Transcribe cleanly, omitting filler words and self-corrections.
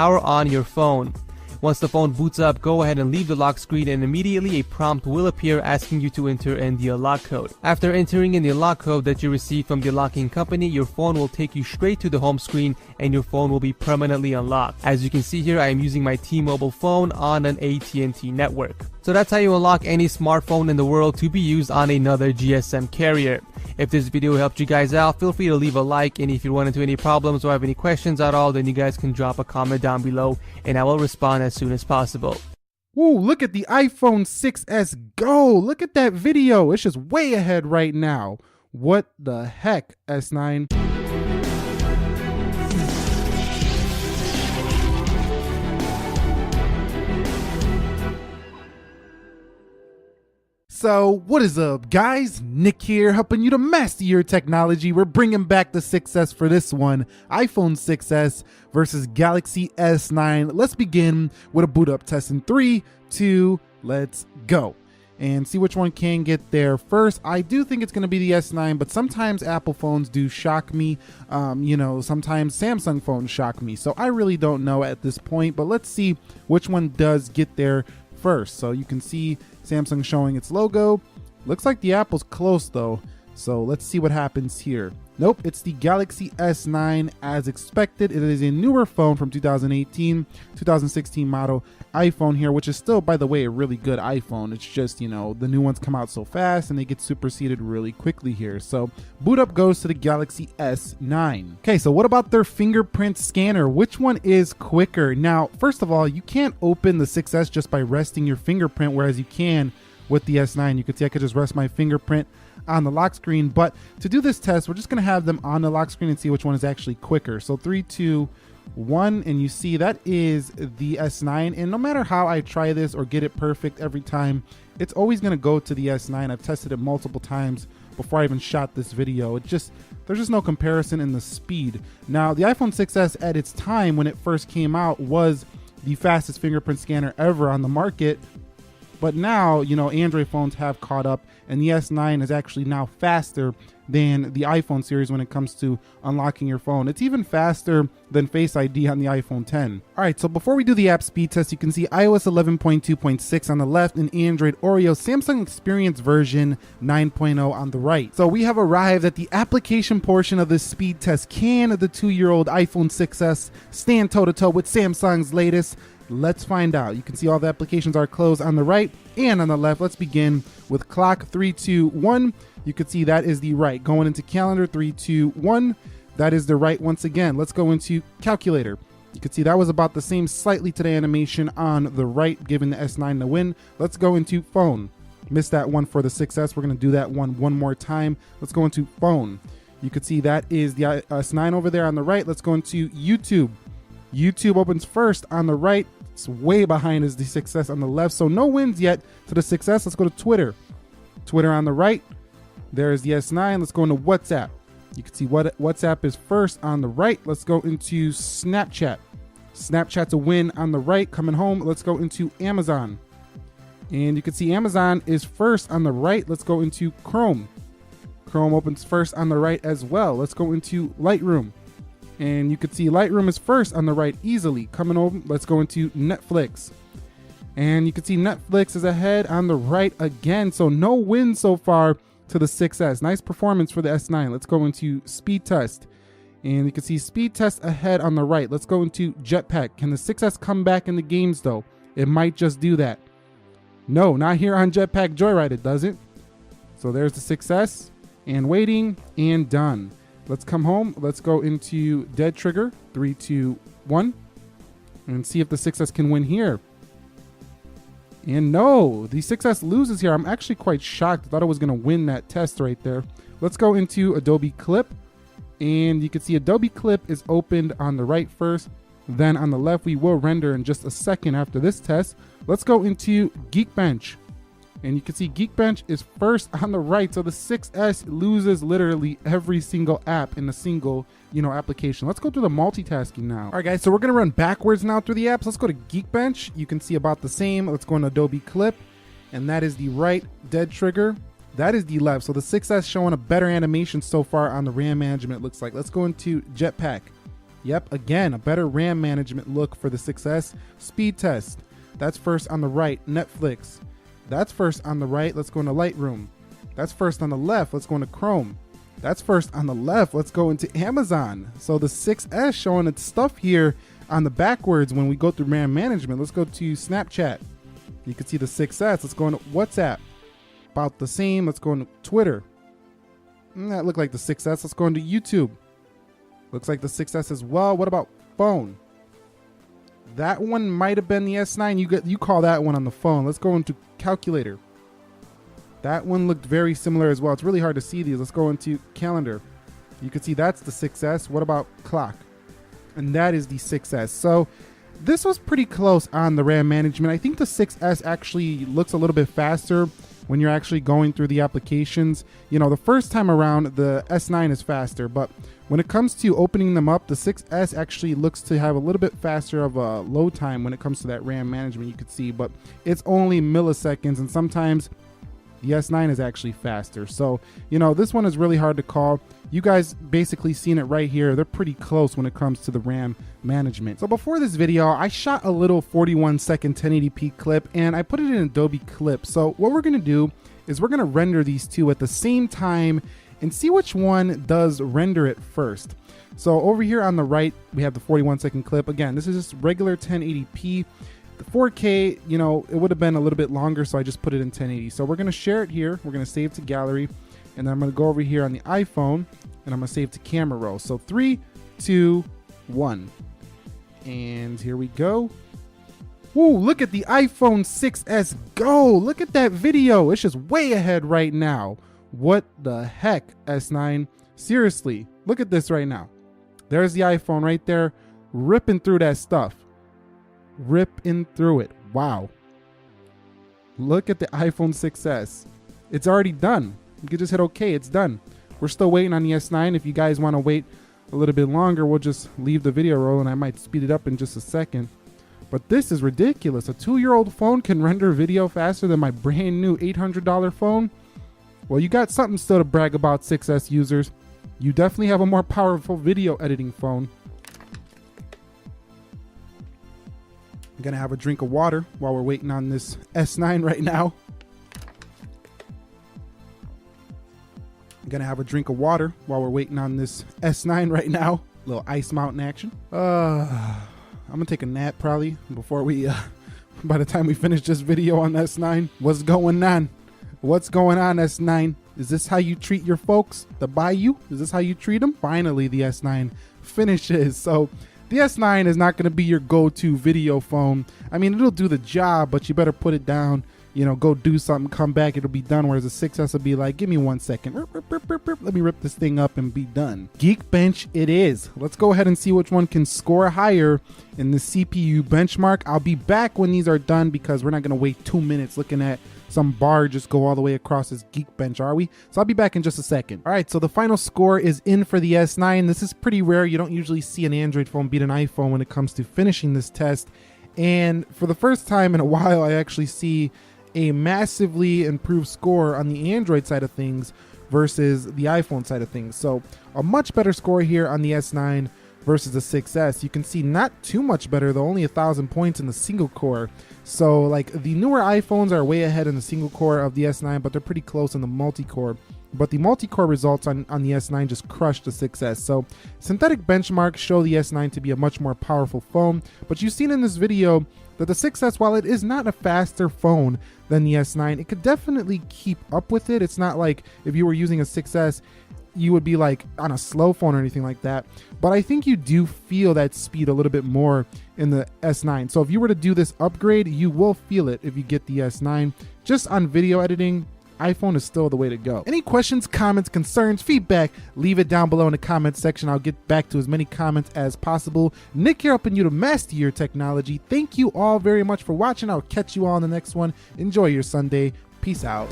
power on your phone. Once the phone boots up, go ahead and leave the lock screen, and immediately a prompt will appear asking you to enter in the unlock code. After entering in the unlock code that you received from the unlocking company, your phone will take you straight to the home screen and your phone will be permanently unlocked. As you can see here, I am using my T-Mobile phone on an AT&T network. So that's how you unlock any smartphone in the world to be used on another GSM carrier. If this video helped you guys out, feel free to leave a like, and if you run into any problems or have any questions at all, then you guys can drop a comment down below and I will respond as soon as possible. Ooh, look at the iPhone 6s go. Look at that video. It's just way ahead right now. What the heck, S9? So what is up, guys? Nick here, helping you to master your technology. We're bringing back the 6S for this one, iPhone 6S versus Galaxy S9. Let's begin with a boot up test in 3, 2, let's go. And see which one can get there first. I do think it's going to be the S9, but sometimes Apple phones do shock me. Sometimes Samsung phones shock me. So I really don't know at this point, but let's see which one does get there first. So you can see Samsung showing its logo. Looks like the Apple's close though. So let's see what happens here. Nope, it's the Galaxy S9 as expected. It is a newer phone from 2018, 2016 model iPhone here, which is still, by the way, a really good iPhone. It's just, the new ones come out so fast and they get superseded really quickly here. So boot up goes to the Galaxy S9. Okay, so what about their fingerprint scanner? Which one is quicker? Now, first of all, you can't open the 6S just by resting your fingerprint, whereas you can with the S9. You can see I could just rest my fingerprint on the lock screen, but to do this test, we're just going to have them on the lock screen and see which one is actually quicker. So 3, 2, 1, and you see that is the S9, and no matter how I try this or get it perfect every time, it's always going to go to the S9. I've tested it multiple times before I even shot this video. There's just no comparison in the speed. Now, the iPhone 6S at its time when it first came out was the fastest fingerprint scanner ever on the market. But now, Android phones have caught up, and the S9 is actually now faster than the iPhone series when it comes to unlocking your phone. It's even faster than Face ID on the iPhone 10. All right, so before we do the app speed test, you can see iOS 11.2.6 on the left and Android Oreo Samsung Experience version 9.0 on the right. So we have arrived at the application portion of this speed test. Can the 2-year-old iPhone 6S stand toe-to-toe with Samsung's latest? Let's find out. You can see all the applications are closed on the right and on the left. Let's begin with clock. 3, 2, 1. You can see that is the right. Going into calendar. 3, 2, 1. That is the right once again. Let's go into calculator. You can see that was about the same slightly to the animation on the right, giving the S9 the win. Let's go into phone. Missed that one for the 6S. We're going to do that one more time. Let's go into phone. You can see that is the S9 over there on the right. Let's go into YouTube. YouTube opens first on the right. It's way behind is the 6S on the left. So no wins yet to the 6S. Let's go to Twitter. Twitter on the right. There's the S9. Let's go into WhatsApp. You can see what WhatsApp is first on the right. Let's go into Snapchat. Snapchat's a win on the right. Coming home. Let's go into Amazon. And you can see Amazon is first on the right. Let's go into Chrome. Chrome opens first on the right as well. Let's go into Lightroom. And you can see Lightroom is first on the right easily. Coming over, let's go into Netflix. And you can see Netflix is ahead on the right again. So no win so far to the 6S. Nice performance for the S9. Let's go into speed test. And you can see speed test ahead on the right. Let's go into Jetpack. Can the 6S come back in the games though? It might just do that. No, not here on Jetpack Joyride, it doesn't. So there's the 6S. And waiting and done. Let's come home. Let's go into dead trigger. 3, 2, 1. And see if the 6S can win here. And no, the 6S loses here. I'm actually quite shocked. I thought I was going to win that test right there. Let's go into Adobe Clip. And you can see Adobe Clip is opened on the right first. Then on the left, we will render in just a second after this test. Let's go into Geekbench. And you can see Geekbench is first on the right. So the 6S loses literally every single app in a single, application. Let's go through the multitasking now. All right, guys, so we're going to run backwards now through the apps. Let's go to Geekbench. You can see about the same. Let's go into Adobe Clip. And that is the right dead trigger. That is the left. So the 6S showing a better animation so far on the RAM management, it looks like. Let's go into Jetpack. Yep, again, a better RAM management look for the 6S. Speed test. That's first on the right. Netflix. That's first on the right. Let's go into Lightroom. That's first on the left. Let's go into Chrome. That's first on the left. Let's go into Amazon. So the 6S showing its stuff here on the backwards when we go through RAM management. Let's go to Snapchat. You can see the 6S. Let's go into WhatsApp. About the same. Let's go into Twitter. That looked like the 6S. Let's go into YouTube. Looks like the 6S as well. What about phone? That one might have been the S9. You call that one on the phone. Let's go into calculator. That one looked very similar as well. It's really hard to see these. Let's go into calendar. You can see that's the 6S. What about clock? And that is the 6S. So this was pretty close on the RAM management. I think the 6S actually looks a little bit faster when you're actually going through the applications. You know, the first time around, the S9 is faster, but when it comes to opening them up, the 6S actually looks to have a little bit faster of a load time when it comes to that RAM management, you could see, but it's only milliseconds, and sometimes the S9 is actually faster. So, you know, this one is really hard to call. You guys basically seen it right here. They're pretty close when it comes to the RAM management. So before this video, I shot a little 41-second 1080p clip and I put it in Adobe Clip. So what we're gonna do is we're gonna render these two at the same time and see which one does render it first. So over here on the right, we have the 41-second clip. Again, this is just regular 1080p. The 4K, you know, it would have been a little bit longer, so I just put it in 1080. So we're gonna share it here. We're gonna save to gallery, and then I'm gonna go over here on the iPhone, and I'm gonna save to camera roll. So 3, 2, 1. And here we go. Whoa, look at the iPhone 6S go. Look at that video. It's just way ahead right now. What the heck, S9? Seriously, look at this right now. There's the iPhone right there, ripping through that stuff. Ripping through it. Wow. Look at the iPhone 6S. It's already done. You can just hit OK. It's done. We're still waiting on the S9. If you guys want to wait a little bit longer, we'll just leave the video rolling. I might speed it up in just a second. But this is ridiculous. A 2-year-old phone can render video faster than my brand new $800 phone. Well, you got something still to brag about, 6S users. You definitely have a more powerful video editing phone. I'm gonna have a drink of water while we're waiting on this S9 right now. I'm gonna have a drink of water while we're waiting on this S9 right now. Little Ice Mountain action. I'm gonna take a nap probably before we, by the time we finish this video on S9. What's going on? What's going on, S9? Is this how you treat your folks that buy you? Is this how you treat them? Finally, the S9 finishes. So the S9 is not going to be your go-to video phone. I mean, it'll do the job, but you better put it down, you know, go do something, come back, it'll be done. Whereas the 6S will be like, give me 1 second. Let me rip this thing up and be done. Geekbench it is. Let's go ahead and see which one can score higher in the CPU benchmark. I'll be back when these are done because we're not going to wait 2 minutes looking at some bar just go all the way across this Geekbench, are we? So I'll be back in just a second. All right, so the final score is in for the S9. This is pretty rare. You don't usually see an Android phone beat an iPhone when it comes to finishing this test. And for the first time in a while, I actually see a massively improved score on the Android side of things versus the iPhone side of things. So a much better score here on the S9 versus the 6S. You can see not too much better, though, only 1,000 points in the single core. So like the newer iPhones are way ahead in the single core of the S9, but they're pretty close in the multi-core. But the multi-core results on the S9 just crushed the 6S. So synthetic benchmarks show the S9 to be a much more powerful phone. But you've seen in this video that the 6S, while it is not a faster phone than the S9, it could definitely keep up with it. It's not like if you were using a 6S, you would be like on a slow phone or anything like that. But I think you do feel that speed a little bit more in the S9. So if you were to do this upgrade, you will feel it if you get the S9. Just on video editing, iPhone is still the way to go. Any questions, comments, concerns, feedback, leave it down below in the comments section. I'll get back to as many comments as possible. Nick here, helping you to master your technology. Thank you all very much for watching. I'll catch you all in the next one. Enjoy your Sunday. Peace out.